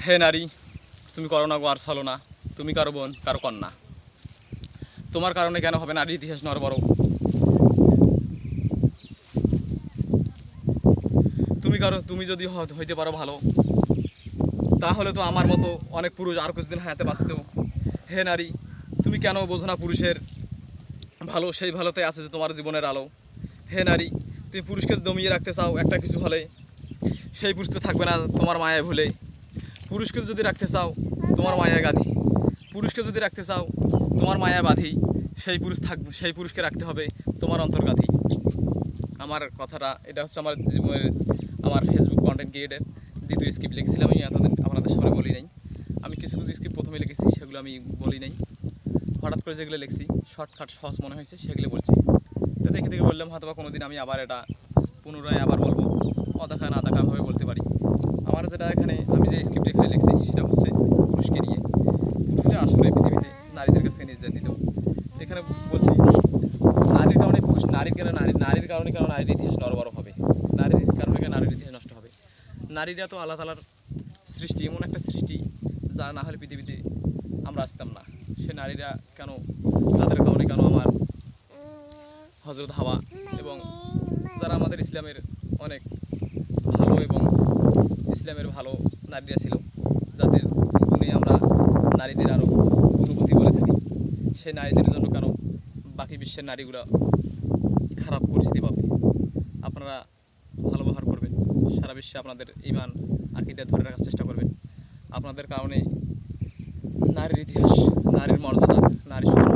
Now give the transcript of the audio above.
হে নারী, তুমি করো না গো আর ছলো না। তুমি কারো বোন, কারো কন্যা। তোমার কারণে কেন হবে নারীর ইতিহাস নড়বড়? তুমি যদি হইতে পারো ভালো, তাহলে তো আমার মতো অনেক পুরুষ আর কিছুদিন হায়াতে বাঁচত। হে নারী, তুমি কেন বোঝো না পুরুষের ভালো? সেই ভালোতে আছে যে তোমার জীবনের আলো। হে নারী, তুমি পুরুষকে দমিয়ে রাখতে চাও একটা কিছু হলে, সেই পুরুষ তো থাকবে না তোমার মায়ায় ভুলে। পুরুষকে যদি রাখতে চাও তোমার মায়ায় গাধি, পুরুষকে যদি রাখতে চাও তোমার মায়া বাঁধি, সেই পুরুষ থাকবে, সেই পুরুষকে রাখতে হবে তোমার অন্তর্গাধি। আমার কথাটা এটা হচ্ছে আমার জীবনের, আমার ফেসবুক কন্টেন্ট ক্রিয়েটের দ্বিতীয় স্ক্রিপ্ট লিখেছিলাম। আমি এতদিন আপনাদের সামনে বলি নাই। আমি কিছু কিছু স্ক্রিপ্ট প্রথমে লিখেছি, সেগুলো আমি বলি নাই। হঠাৎ করে যেগুলো লিখছি শর্টকাট সহজ মনে হয়েছে সেগুলো বলছি। এটা দেখে দেখে বললাম হয়তো বা কোনো দিন আমি আবার এটা পুনরায় আবার বলবো, অদেখা না দেখাভাবে বলতে পারি। আমার যেটা এখানে আমি যে স্ক্রিপ্ট এখানে লিখছি সেটা হচ্ছে পুরুষকে নিয়ে। পুরুষরা আসলে পৃথিবীতে নারীদের কাছ থেকে নির্যাতিত। এখানে বলছি নারীর কারণে নারীর কারণে কেন নারীর ইতিহাস নড়বড় হবে, নারীর কারণে কেন নারীর ইতিহাস নষ্ট হবে। নারীরা তো আল্লাহ তাআলার সৃষ্টি, এমন একটা সৃষ্টি যা না হলে পৃথিবীতে আমরা আসতাম না। সে নারীরা কেন, তাদের কারণে কেন আমার হজরত হাওয়া এবং যারা আমাদের ইসলামের অনেক ভালো এবং ইসলামের ভালো নারীরা ছিল, যাদের গুণে আমরা নারীদের আরও অনুভূতি বলে থাকি, সেই নারীদের জন্য কেন বাকি বিশ্বের নারীগুলো খারাপ পরিস্থিতি পাবে? আপনারা ভালো ব্যবহার করবেন, সারা বিশ্বে আপনাদের ঈমান আকীদা ধরে রাখার চেষ্টা করবেন। আপনাদের কারণে নারীর ইতিহাস, নারীর মর্যাদা, নারীর সম্মান